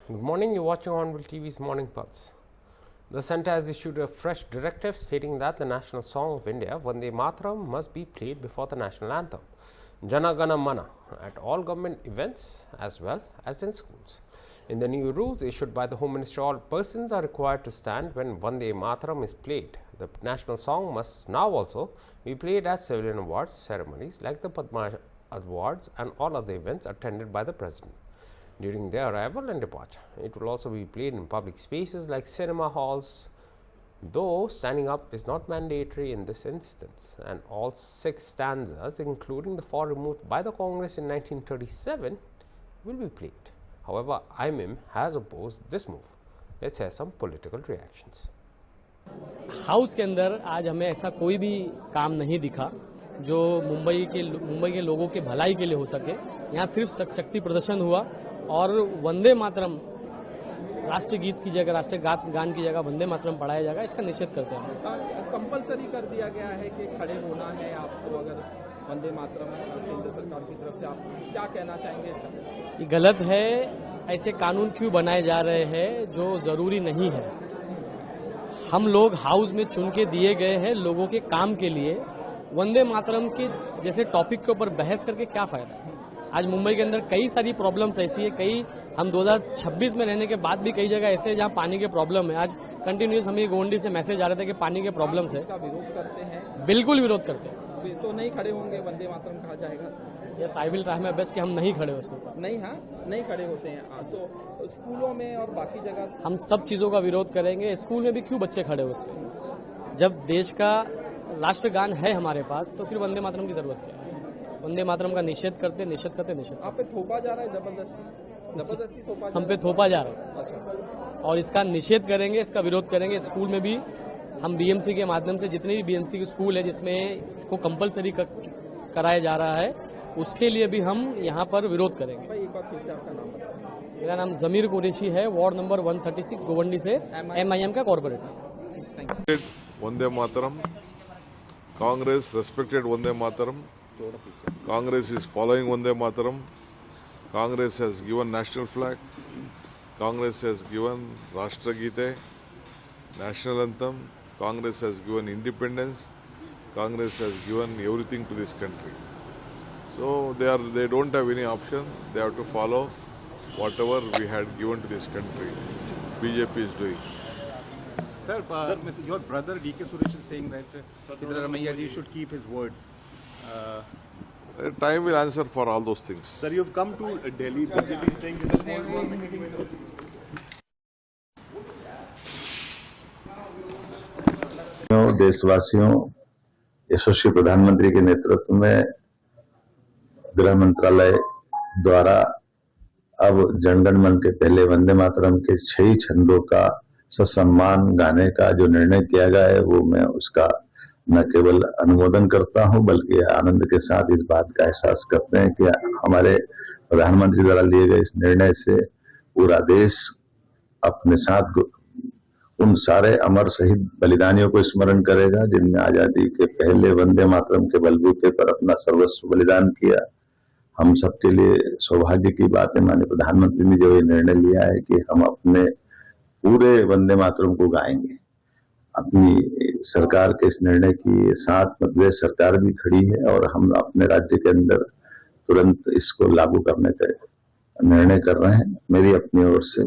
Good morning, you're watching Honorable TV's Morning Pulse. The centre has issued a fresh directive stating that the national song of India, Vande Mataram, must be played before the national anthem, Jana Gana Mana, at all government events as well as in schools. In the new rules issued by the Home Ministry, all persons are required to stand when Vande Mataram is played. The national song must now also be played at civilian awards ceremonies like the Padma Awards and all other events attended by the President during their arrival and departure. It will also be played in public spaces like cinema halls, though standing up is not mandatory in this instance, and all 6 stanzas, including the 4 removed by the Congress in 1937, will be played. However, IMIM has opposed this move. Let's hear some political reactions. House के अंदर आज हमें ऐसा कोई भी काम नहीं दिखा जो मुंबई के लोगों के भलाई के लिए हो सके। यहाँ सिर्फ शक्ति प्रदर्शन हुआ और वंदे मातरम राष्ट्रगीत की जगह, राष्ट्रीय गान की जगह वंदे मातरम पढ़ाया जाएगा, इसका निषेध करते हैं। कंपलसरी कर दिया गया है कि खड़े होना है आपको, अगर वंदे मातरम केंद्र सरकार की तरफ से, आप क्या कहना चाहेंगे इसका? ये गलत है। ऐसे कानून क्यों बनाए जा रहे हैं जो जरूरी नहीं है। हम लोग हाउस में चुन के दिए गए हैं लोगों के काम के लिए। वंदे मातरम के जैसे टॉपिक के ऊपर बहस करके क्या फायदा। आज मुंबई के अंदर कई सारी प्रॉब्लम्स ऐसी है, कई हम 2026 में रहने के बाद भी कई जगह ऐसे है जहां पानी के प्रॉब्लम है। आज कंटिन्यूस हमें गोंडी से मैसेज आ रहे थे कि पानी के प्रॉब्लम्स है। इसका विरोध करते हैं? बिल्कुल विरोध करते हैं। तो नहीं खड़े होंगे, वंदे मातरम कहा जाएगा? Yes, I will try my best कि हम नहीं खड़े हो उसके। नहीं, हाँ नहीं खड़े होते हैं। तो स्कूलों में और बाकी जगह हम सब चीजों का विरोध करेंगे। स्कूल में भी क्यों बच्चे खड़े हो उसके? जब देश का राष्ट्रगान है हमारे पास तो फिर वंदे मातरम की जरूरत क्या है? वंदे मातरम का निषेध करते। आप पे थोपा जा रहा है, जबरदस्ती थोपा हम पे थोपा जा रहा है। अच्छा, और इसका निषेध करेंगे, इसका विरोध करेंगे। स्कूल में भी हम बीएमसी के माध्यम से जितने भी बीएमसी के स्कूल है जिसमें इसको कंपलसरी कराया जा रहा है उसके लिए भी हम यहाँ पर विरोध करेंगे। भाई एक बार फिर से आपका नाम बताएं। मेरा नाम जमीर कुरैशी है, वार्ड नंबर 136 गोवंडी से, MIM का corporator. Vande Mataram. Congress respected Vande Mataram. Congress is following Vande Mataram. Congress has given national flag. Congress has given Rashtragite, national anthem. Congress has given independence. Congress has given everything to this country. So they don't have any option. They have to follow whatever we had given to this country. BJP is doing. Sir, your brother D.K. Suresh is saying that Siddaramaiah ji should keep his words. Time will answer for all those things. Sir, you've come to Delhi. BJP is saying that the whole world. देशवासियों, यशस्वी प्रधानमंत्री के नेतृत्व में गृह मंत्रालय द्वारा अब जनगण मन के पहले वंदे मातरम के 6 छंदों का ससम्मान गाने का जो निर्णय किया गया है वो मैं उसका न केवल अनुमोदन करता हूं बल्कि आनंद के साथ इस बात का एहसास करते हैं कि हमारे प्रधानमंत्री द्वारा लिए गए इस निर्णय से पूरा देश अपने साथ उन सारे अमर शहीद बलिदानियों को स्मरण करेगा जिनने आजादी के पहले वंदे मातरम के बलबूते पर अपना सर्वस्व बलिदान किया। हम सबके लिए सौभाग्य की बात है माननीय प्रधानमंत्री ने जो ये निर्णय लिया है कि हम अपने पूरे वंदे मातरम को गाएंगे। अपनी सरकार के इस निर्णय की साथ मध्य प्रदेश सरकार भी खड़ी है और हम अपने राज्य के अंदर तुरंत इसको लागू करने का निर्णय कर रहे हैं। मेरी अपनी ओर से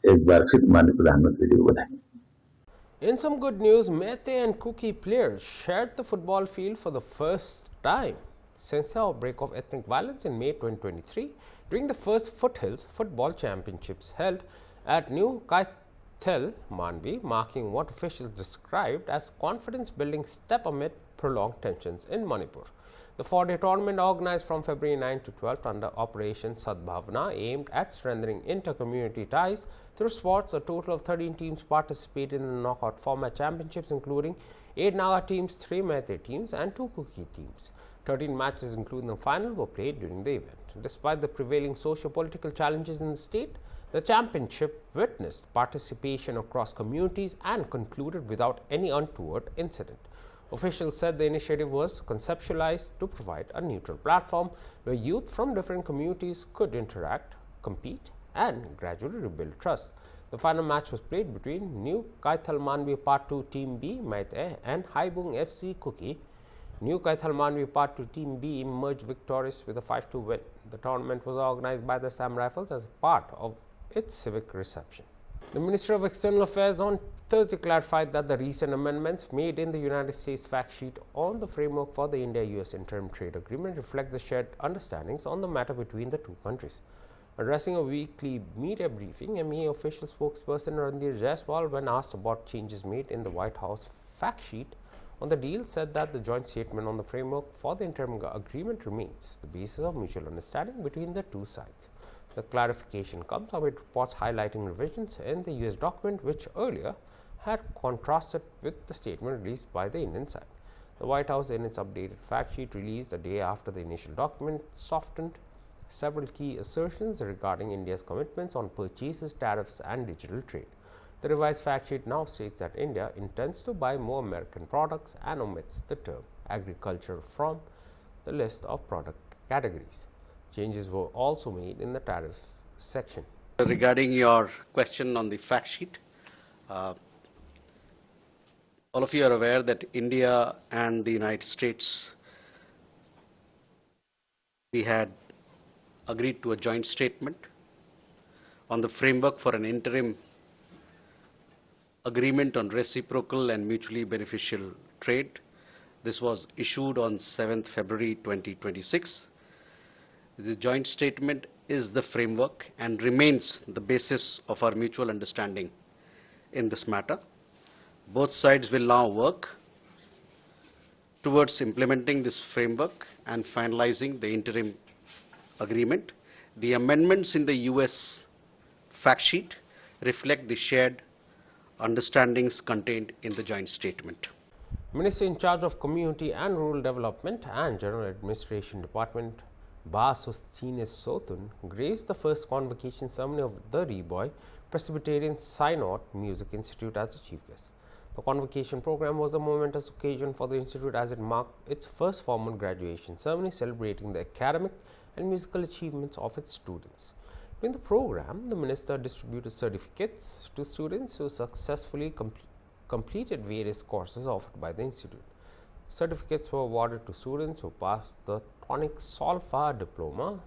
एक बार फिर माननीय प्रधानमंत्री जी को बधाई। In some good news, Mete and Kuki players shared the football field for the first time since the outbreak of ethnic violence in May 2023 during the first Foothills Football Championships held at New Kaithal, Manvi, marking what officials described as confidence-building step amid prolonged tensions in Manipur. The 4-day tournament, organized from February 9 to 12 under Operation Sadbhavna, aimed at strengthening inter-community ties through sports. A total of 13 teams participated in the knockout format championships, including 8 Naga teams, 3 Mete teams and 2 Kuki teams. 13 matches, including the final, were played during the event. Despite the prevailing socio-political challenges in the state, the championship witnessed participation across communities and concluded without any untoward incident. Officials said the initiative was conceptualized to provide a neutral platform where youth from different communities could interact, compete and gradually rebuild trust. The final match was played between New Kaithal Manvi Part 2 Team B Maite and Haibung FC Kuki. New Kaithal Manvi Part 2 Team B emerged victorious with a 5-2 win. The tournament was organized by the Sam Rifles as part of its civic reception. The Minister of External Affairs on Thursday clarified that the recent amendments made in the United States fact sheet on the framework for the India-US interim trade agreement reflect the shared understandings on the matter between the two countries. Addressing a weekly media briefing, MEA official spokesperson Randhir Jaiswal, when asked about changes made in the White House fact sheet on the deal, said that the joint statement on the framework for the interim agreement remains the basis of mutual understanding between the two sides. The clarification comes amid reports highlighting revisions in the US document, which earlier had contrasted with the statement released by the Indian side. The White House, in its updated fact sheet released a day after the initial document, softened several key assertions regarding India's commitments on purchases, tariffs, and digital trade. The revised fact sheet now states that India intends to buy more American products and omits the term agriculture from the list of product categories. Changes were also made in the tariff section. Regarding your question on the fact sheet, all of you are aware that India and the United States, we had agreed to a joint statement on the framework for an interim agreement on reciprocal and mutually beneficial trade. This was issued on 7th February 2026. The joint statement is the framework and remains the basis of our mutual understanding in this matter. Both sides will now work towards implementing this framework and finalizing the interim agreement. The amendments in the US fact sheet reflect the shared understandings contained in the joint statement. Minister in charge of Community and Rural Development and General Administration Department, Basustines Sotun, graced the first convocation ceremony of the Reboy Presbyterian Synod Music Institute as the chief guest. The convocation program was a momentous occasion for the institute as it marked its first formal graduation ceremony celebrating the academic and musical achievements of its students. During the program, the minister distributed certificates to students who successfully completed various courses offered by the institute. Certificates were awarded to students who passed the Tonic Solfa Diploma,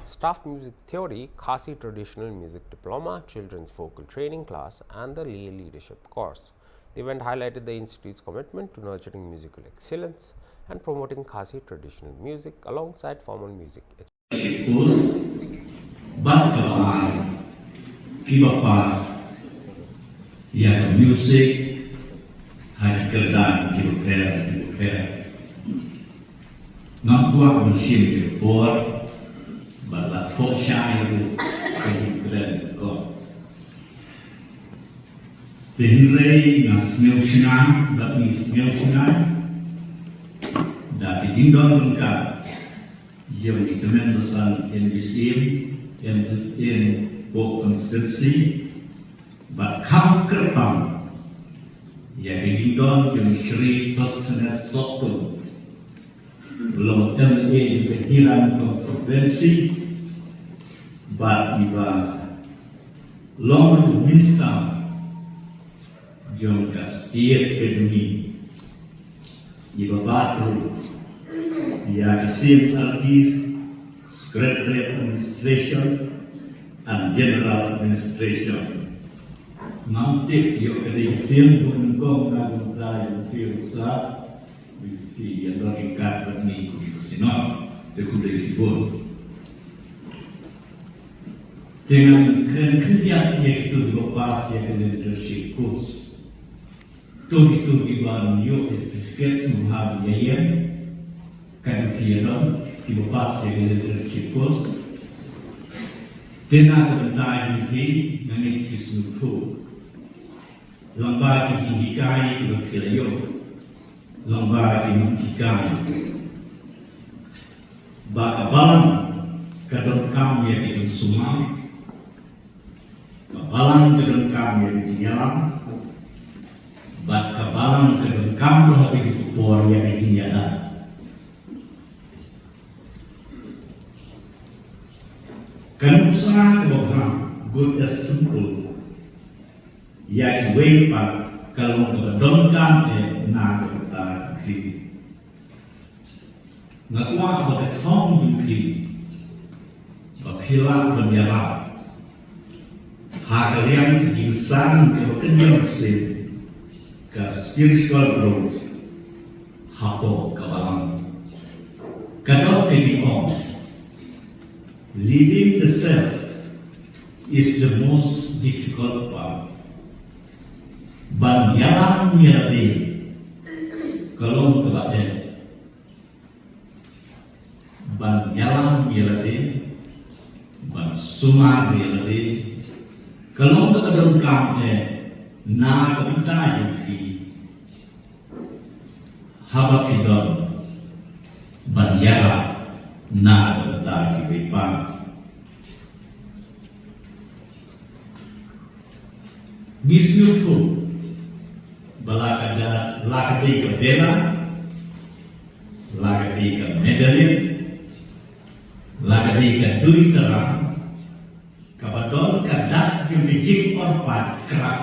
Staff Music Theory, Khasi Traditional Music Diploma, Children's Vocal Training class, and the Lay Leadership course. The event highlighted the institute's commitment to nurturing musical excellence and promoting Khasi traditional music alongside formal music. Music, not what we see before, but la fortune and God. The Hinray na snowshinan, that means snowshinan, that the Dindon Ka, young tremendous in the same in both conspiracy, but come kerpang, ya Dindon yung Shri Sustenance Soto. Belum MA pikiran konsekvensi, but iba long minister jom kastir peduli iba batru ya isim artis secretary administration and general administration nanti yo kedi isim pun kong nagum tayo fiusa di yang tingkat ni sinot dekudisibun dengan kerjaan yaitu lepas yang leadership course itu dibangun yo certificate semua biaya kan tiada di lepas yang leadership course dengan kebentai ini dengan sesuatu lambat dihikai berkelayo lambat dihikai bakabalan kadang kami yang itu semua kabalan kadang kami yang di dalam bakabalan kadang kami yang itu por yang di dalam kan usaha kebawahan good as simple. Yet way back, kalau don't come na kata kiri. Ngakwa baka thong kiri. Bakila benyala. Hagalian insan ke kenyang se ke spiritual growth. Hapo kabalang. Kadau on. Leading the self is the most difficult part. Ban yalang mirade kalong kabate. Ban yalang mirade, ban sumar mirade, kalong kadang kam na kabita yuki habakidon. Banyara na kabita kibipang. Misnufo balakada lakadi ka bela, lakadi ka medalit, lakadi ka duitara, kabadon ka dak yung biging orpat krak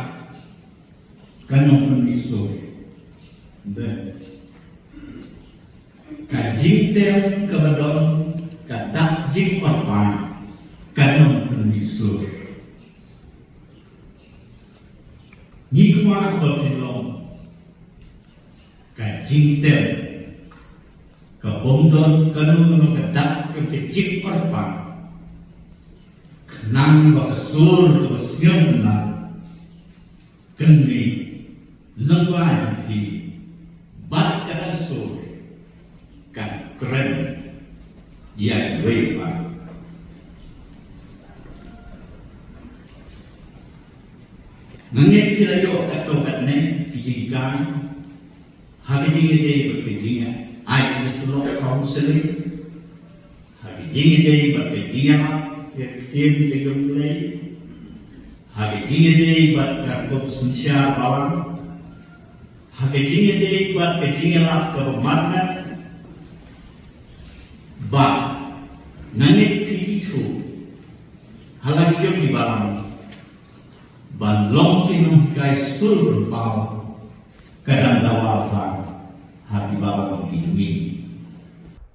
kanong piso. Kajingtem kabadon kadak jing orpat kanong piso. Nikma batilong kajingtem kabondon kanong kadak kepecik orpat kenang bakasur kasyong na keni lengwai di bat kasur kan keren ya wepa nangit kirayo katokat ne pijikan habijing ide berpijinga ai keselok counseling habijing ide berpijinga tim tegum lay habijing ide berkarkop sensya bawang habijing ide berpijinga lap kebemarna ba nangit itu halagi jom di bawang ban long tinong kay school berpau kadang dawafa happy bawang ini.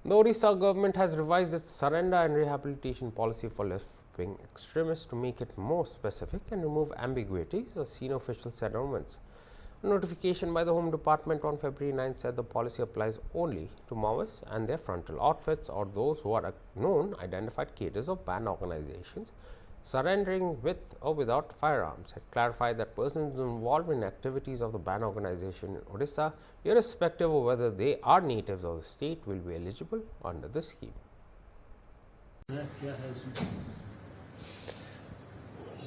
The Odisha government has revised its surrender and rehabilitation policy for left-wing extremists to make it more specific and remove ambiguities, as senior officials said on Wednesday. A notification by the Home Department on February 9 said the policy applies only to Maoists and their frontal outfits or those who are known identified cadres of banned organizations surrendering with or without firearms. It clarified that persons involved in activities of the banned organization in Odisha, irrespective of whether they are natives of the state, will be eligible under the scheme.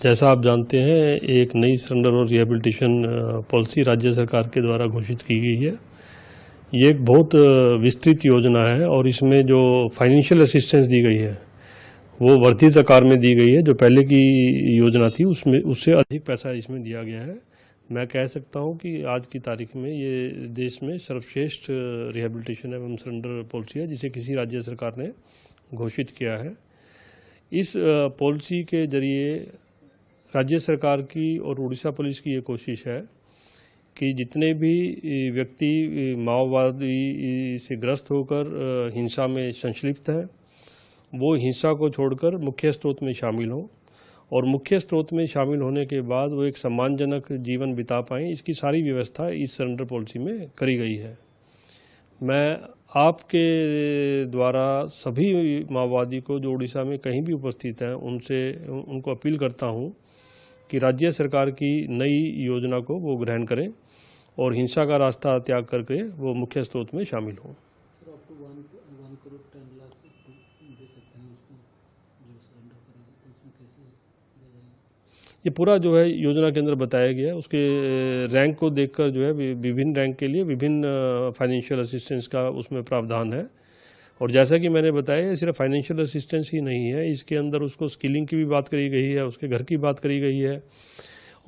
जैसा आप जानते हैं, एक नई surrender और rehabilitation policy राज्य सरकार के द्वारा घोषित की गई है। ये एक बहुत विस्तृत योजना है और इसमें जो फाइनेंशियल असिस्टेंस दी गई है वो वर्धित आकार में दी गई है। जो पहले की योजना थी उसमें उससे अधिक पैसा इसमें दिया गया है। मैं कह सकता हूं कि आज की तारीख में ये देश में सर्वश्रेष्ठ रिहेबिलिटेशन एवं सरेंडर पॉलिसी है जिसे किसी राज्य सरकार ने घोषित किया है। इस पॉलिसी के जरिए राज्य सरकार की और उड़ीसा पुलिस की ये कोशिश है कि जितने भी व्यक्ति माओवादी से ग्रस्त होकर हिंसा में संश्लिप्त हैं वो हिंसा को छोड़कर मुख्य स्रोत में शामिल हों और मुख्य स्रोत में शामिल होने के बाद वो एक सम्मानजनक जीवन बिता पाएँ, इसकी सारी व्यवस्था इस सरेंडर पॉलिसी में करी गई है। मैं आपके द्वारा सभी माओवादी को जो उड़ीसा में कहीं भी उपस्थित हैं उनको अपील करता हूं कि राज्य सरकार की नई योजना को वो ग्रहण करें और हिंसा का रास्ता त्याग करके वो मुख्य स्रोत में शामिल हों। ये पूरा जो है योजना के अंदर बताया गया है, उसके रैंक को देखकर जो है विभिन्न रैंक के लिए विभिन्न फाइनेंशियल असिस्टेंस का उसमें प्रावधान है। और जैसा कि मैंने बताया सिर्फ फाइनेंशियल असिस्टेंस ही नहीं है, इसके अंदर उसको स्किलिंग की भी बात करी गई है, उसके घर की बात करी गई है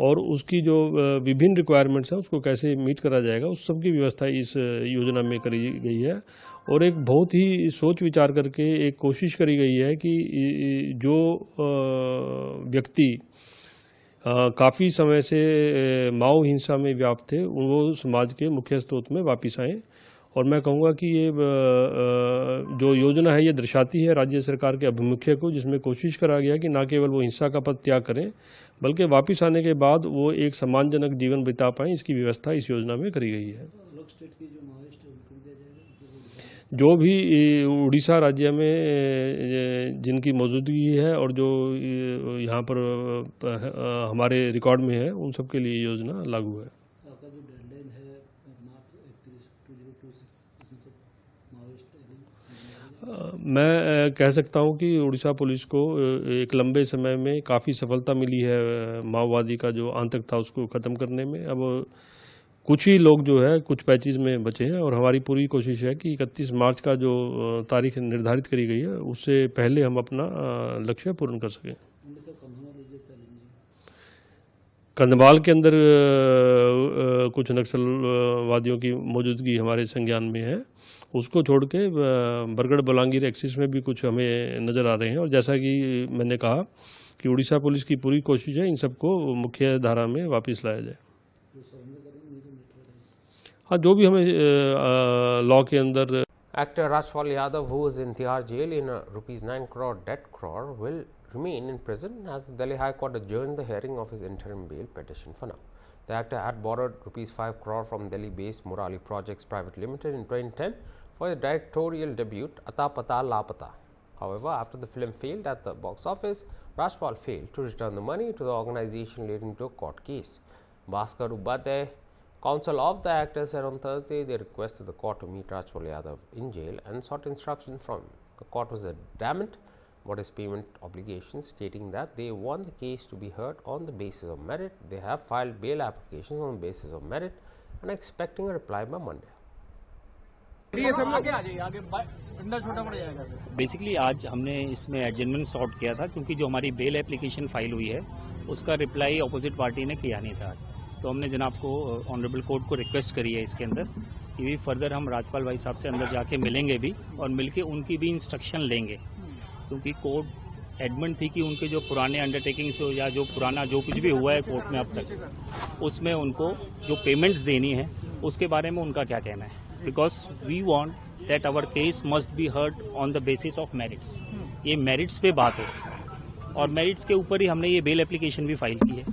और उसकी जो विभिन्न रिक्वायरमेंट्स हैं उसको कैसे मीट करा जाएगा, उस सब की व्यवस्था इस योजना में करी गई है। और एक बहुत ही सोच विचार करके एक कोशिश करी गई है कि जो व्यक्ति काफ़ी समय से माओ हिंसा में व्याप्त थे वो समाज के मुख्य स्रोत में वापस आएँ। और मैं कहूँगा कि ये जो योजना है ये दर्शाती है राज्य सरकार के अभिमुख्य को, जिसमें कोशिश करा गया कि न केवल वो हिंसा का पथ त्याग करें बल्कि वापस आने के बाद वो एक सम्मानजनक जीवन बिता पाएँ, इसकी व्यवस्था इस योजना में करी गई है। जो भी उड़ीसा राज्य में जिनकी मौजूदगी है और जो यहाँ पर हमारे रिकॉर्ड में है उन सब के लिए योजना लागू है। मैं कह सकता हूँ कि उड़ीसा पुलिस को एक लंबे समय में काफ़ी सफलता मिली है माओवादी का जो आतंक था उसको ख़त्म करने में। अब कुछ ही लोग जो है कुछ पैचेज में बचे हैं और हमारी पूरी कोशिश है कि 31 मार्च का जो तारीख निर्धारित करी गई है उससे पहले हम अपना लक्ष्य पूर्ण कर सकें। कंधमाल के अंदर कुछ नक्सलवादियों की मौजूदगी हमारे संज्ञान में है, उसको छोड़ के बरगढ़ बलांगीर एक्सिस में भी कुछ हमें नज़र आ रहे हैं। और जैसा कि मैंने कहा कि उड़ीसा पुलिस की पूरी कोशिश है इन सबको मुख्य धारा में वापस लाया जाए। हाँ, जो भी हमें लॉ के अंदर। Actor Rajpal Yadav, who is in Tihar jail in a ₹9 crore debt crore, will remain in prison as the Delhi High Court adjourned the hearing of his interim bail petition for now. The actor had borrowed ₹5 crore from Delhi-based Murali Projects Private Limited in 2010 for his directorial debut Ata Pata Lapata. However, after the film failed at the box office, Rajpal failed to return the money to the organization, leading to a court case. Bhaskar Upadhyay, counsel of the actor, said on Thursday they requested the court to meet Rajpal Yadav in jail and sought instructions from him. The court was adamant about his payment obligations, stating that they want the case to be heard on the basis of merit. They have filed bail applications on the basis of merit and are expecting a reply by Monday. Basically आज हमने इसमें adjournment sort किया था क्योंकि जो हमारी bail application file हुई है उसका रिप्लाई ऑपोजिट पार्टी ने किया नहीं था। तो हमने जनाब को ऑनरेबल कोर्ट को रिक्वेस्ट करी है इसके अंदर कि भी फर्दर हम राजपाल भाई साहब से अंदर जाके मिलेंगे भी और मिलके उनकी भी इंस्ट्रक्शन लेंगे, क्योंकि कोर्ट एडमेंट थी कि उनके जो पुराने अंडरटेकिंग्स या जो पुराना जो कुछ भी हुआ है कोर्ट में अब तक उसमें उनको जो पेमेंट्स देनी है उसके बारे में उनका क्या कहना है, because we want that our case must be heard on the basis of merits. ये मेरिट्स पे बात हो और मेरिट्स के ऊपर ही हमने ये बेल एप्लीकेशन भी फाइल की है।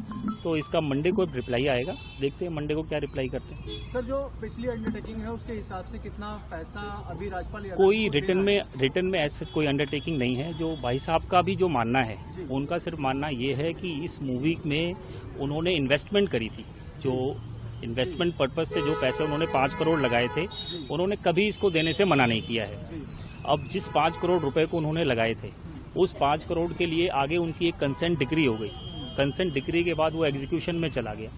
तो इसका मंडे को रिप्लाई आएगा, देखते हैं मंडे को क्या रिप्लाई करते हैं। सर, जो पिछली अंडरटेकिंग है उसके हिसाब से कितना पैसा अभी राजपाल यादव कोई रिटर्न में ऐसे कोई अंडरटेकिंग नहीं है। जो भाई साहब का भी जो मानना है उनका सिर्फ मानना ये है कि इस मूवी में उन्होंने इन्वेस्टमेंट करी थी, जो इन्वेस्टमेंट पर्पज से जो पैसे उन्होंने 5 करोड़ लगाए थे उन्होंने कभी इसको देने से मना नहीं किया है। अब जिस 5 करोड़ रुपए को उन्होंने लगाए थे उस 5 करोड़ के लिए आगे उनकी एक कंसेंट डिक्री हो गई। कंसेंट डिक्री के बाद वो एग्जीक्यूशन में चला गया।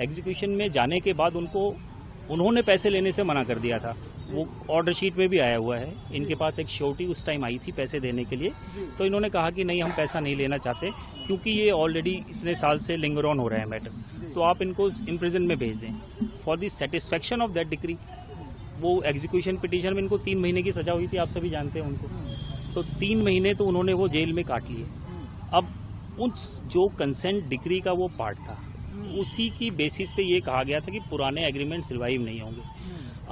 एग्जीक्यूशन में जाने के बाद उन्होंने पैसे लेने से मना कर दिया था। वो ऑर्डर शीट में भी आया हुआ है। इनके पास एक श्योरिटी उस टाइम आई थी पैसे देने के लिए, तो इन्होंने कहा कि नहीं, हम पैसा नहीं लेना चाहते क्योंकि ये ऑलरेडी इतने साल से लिंगर ऑन हो रहा है मैटर, तो आप इनको इन प्रिजन में भेज दें for the satisfaction of that decree. वो एग्जीक्यूशन पिटीशन में इनको 3 महीने की सजा हुई थी, आप सभी जानते हैं उनको, तो 3 महीने तो उन्होंने वो जेल में काट लिए। अब उस जो कंसेंट डिक्री का वो पार्ट था उसी की बेसिस पे ये कहा गया था कि पुराने एग्रीमेंट्स रिवाइव नहीं होंगे।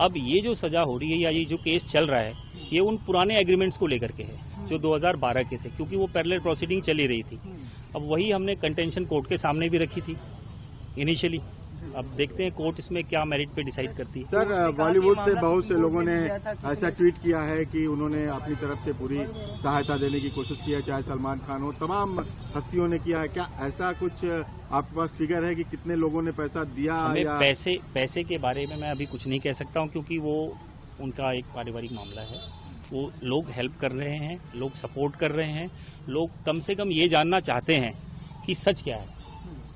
अब ये जो सजा हो रही है या ये जो केस चल रहा है ये उन पुराने एग्रीमेंट्स को लेकर के है जो 2012 के थे, क्योंकि वो पैरेलल प्रोसीडिंग चली रही थी। अब वही हमने कंटेंशन कोर्ट के सामने भी रखी थी इनिशियली। अब देखते हैं कोर्ट इसमें क्या मेरिट पे डिसाइड करती है। सर, बॉलीवुड से बहुत से लोगों ने ऐसा ट्वीट किया है कि उन्होंने अपनी तरफ से पूरी सहायता देने की कोशिश की है, चाहे सलमान खान हो, तमाम हस्तियों ने किया है। क्या ऐसा कुछ आपके पास फिगर है कि कितने लोगों ने पैसा दिया? या पैसे के बारे में मैं अभी कुछ नहीं कह सकता हूँ, क्योंकि वो उनका एक पारिवारिक मामला है। वो लोग हेल्प कर रहे हैं, लोग सपोर्ट कर रहे हैं, लोग कम से कम ये जानना चाहते हैं कि सच क्या है।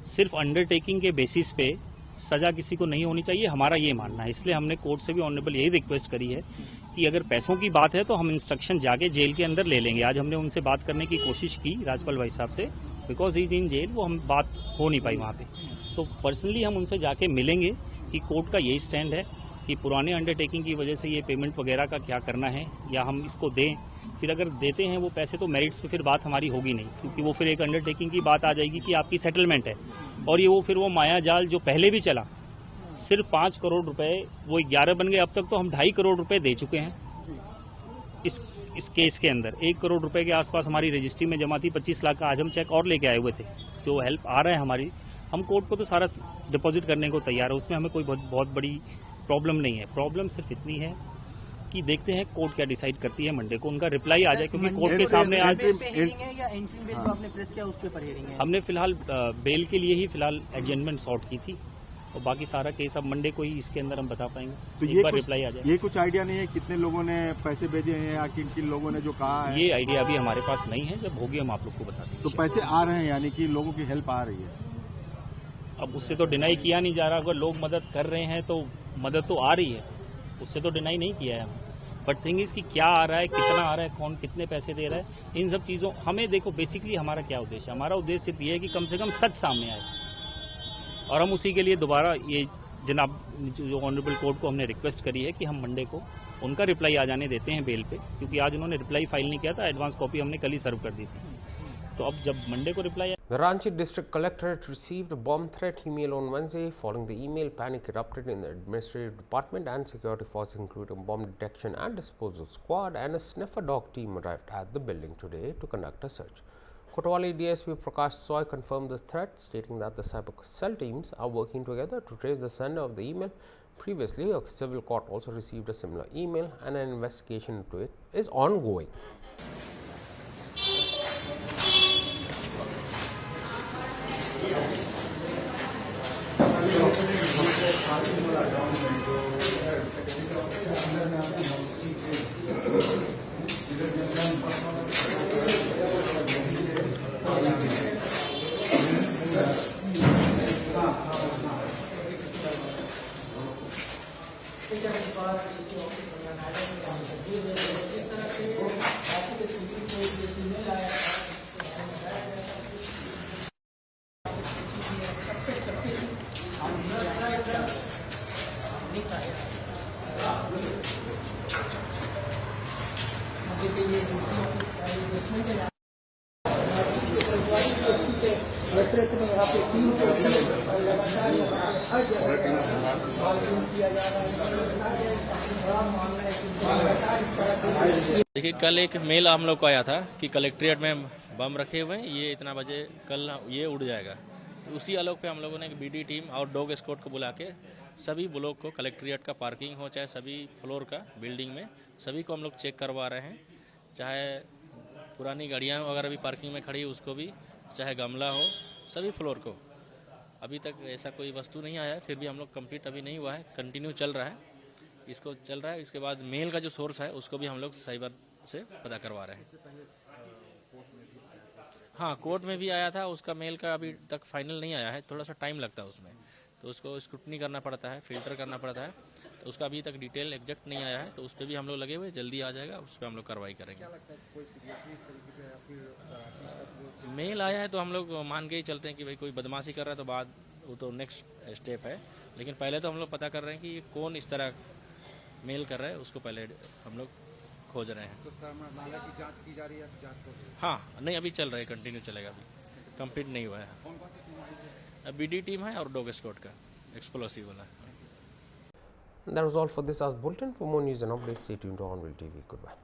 सिर्फ अंडरटेकिंग के बेसिस पे सजा किसी को नहीं होनी चाहिए, हमारा ये मानना है। इसलिए हमने कोर्ट से भी ऑनरेबल यही रिक्वेस्ट करी है कि अगर पैसों की बात है तो हम इंस्ट्रक्शन जाके जेल के अंदर ले लेंगे। आज हमने उनसे बात करने की कोशिश की राजपाल भाई साहब से, बिकॉज इज इन जेल, वो हम बात हो नहीं पाई वहाँ पे। तो पर्सनली हम उनसे जाके मिलेंगे कि कोर्ट का यही स्टैंड है कि पुराने अंडरटेकिंग की वजह से ये पेमेंट वगैरह का क्या करना है, या हम इसको दें। फिर अगर देते हैं वो पैसे तो मेरिट्स पे फिर बात हमारी होगी नहीं, क्योंकि वो फिर एक अंडरटेकिंग की बात आ जाएगी कि आपकी सेटलमेंट है। और ये वो माया जाल जो पहले भी चला, सिर्फ 5 करोड़ रुपए, वो 11 बन गए। अब तक तो हम 2.5 करोड़ रुपए दे चुके हैं इस केस के अंदर। 1 करोड़ रुपए के आसपास हमारी रजिस्ट्री में जमा थी। 25 लाख का आज हम चेक और लेके आए हुए थे, जो हेल्प आ रहा है हमारी। हम कोर्ट को तो सारा डिपॉजिट करने को तैयार है, उसमें हमें कोई बहुत बड़ी प्रॉब्लम नहीं है। प्रॉब्लम सिर्फ इतनी है कि देखते हैं कोर्ट क्या डिसाइड करती है। मंडे को उनका रिप्लाई आ जाए, क्योंकि कोर्ट के सामने आज हमने फिलहाल बेल के लिए ही फिलहाल एडजमेंट सॉर्ट की थी, और बाकी सारा केस अब मंडे को ही इसके अंदर हम बता पाएंगे। तो एक बार रिप्लाई आ जाए। ये कुछ आइडिया नहीं है कितने लोगों ने पैसे भेजे हैं या किन किन लोगों ने जो कहा है? ये आइडिया अभी हमारे पास नहीं है, जब होगी हम आप लोग को बता देंगे। तो पैसे आ रहे हैं, यानी कि लोगों की हेल्प आ रही है। अब उससे तो डिनाई किया नहीं जा रहा। अगर लोग मदद कर रहे हैं तो मदद तो आ रही है, उससे तो डिनाई नहीं किया है हमने। बट थिंग इज कि क्या आ रहा है, कितना आ रहा है, कौन कितने पैसे दे रहा है, इन सब चीज़ों हमें देखो। बेसिकली हमारा क्या उद्देश्य है? हमारा उद्देश्य सिर्फ ये है कि कम से कम सच सामने आए, और हम उसी के लिए दोबारा ये जनाब जो ऑनरेबल कोर्ट को हमने रिक्वेस्ट करी है कि हम मंडे को उनका रिप्लाई आ जाने देते हैं बेल पे, क्योंकि आज उन्होंने रिप्लाई फाइल नहीं किया था। एडवांस कॉपी हमने कल ही सर्व कर दी थी, तो अब जब मंडे को reply. The Ranchi District Collectorate received a bomb threat email on Wednesday. Following the email, panic erupted in the administrative department, and security forces, including bomb detection and disposal squad and a sniffer dog team, arrived at the building today to conduct a search. Kotwali DSP Prakash Soy confirmed the threat, stating that the cyber cell teams are working together to trace the sender of the email. Previously, a civil court also received a similar email, and an investigation into it is ongoing. देखिए, कल एक mail हम लोग को आया था कि collectorate में बम रखे हुए हैं, ये इतना बजे कल ये उड़ जाएगा। तो उसी आलोक पे हम लोगों ने एक बीडी टीम और डॉग स्क्वाड को बुला के सभी ब्लॉक को, कलेक्ट्रेट का पार्किंग हो चाहे सभी फ्लोर का बिल्डिंग में, सभी को हम लोग चेक करवा रहे हैं। चाहे पुरानी गाड़ियाँ वगैरह भी पार्किंग में खड़ी उसको भी, चाहे गमला हो, सभी फ्लोर को। अभी तक ऐसा कोई वस्तु नहीं आया है, फिर भी हम लोग कंप्लीट अभी नहीं हुआ है, कंटिन्यू चल रहा है, इसको चल रहा है। इसके बाद मेल का जो सोर्स है उसको भी हम लोग साइबर से पता करवा रहे हैं। हाँ, कोर्ट में भी आया था, उसका मेल का अभी तक फाइनल नहीं आया है, थोड़ा सा टाइम लगता है उसमें, तो उसको स्क्रूटनी करना पड़ता है, फिल्टर करना पड़ता है, तो उसका अभी तक डिटेल एग्जैक्ट नहीं आया है, तो उस पर भी हम लोग लगे हुए, जल्दी आ जाएगा, उस पर हम लोग कार्रवाई करेंगे। मेल आया है तो हम लोग मान के ही चलते हैं कि भाई कोई बदमाशी कर रहा है, तो बाद वो तो नेक्स्ट स्टेप है, लेकिन पहले तो हम लोग पता कर रहे हैं कि कौन इस तरह मेल कर रहा है, उसको पहले हम लोग खोज रहे हैं। तो सर, मामला की जांच की जा रही है? हाँ, नहीं अभी चल रहा है, कंटिन्यू चलेगा, अभी कंप्लीट नहीं हुआ है। बीडी टीम है और डॉग स्क्वाड का एक्सप्लोसिव वाला। That was all for this Ask Bulletin. For more news and updates, stay tuned to Onville TV. Goodbye.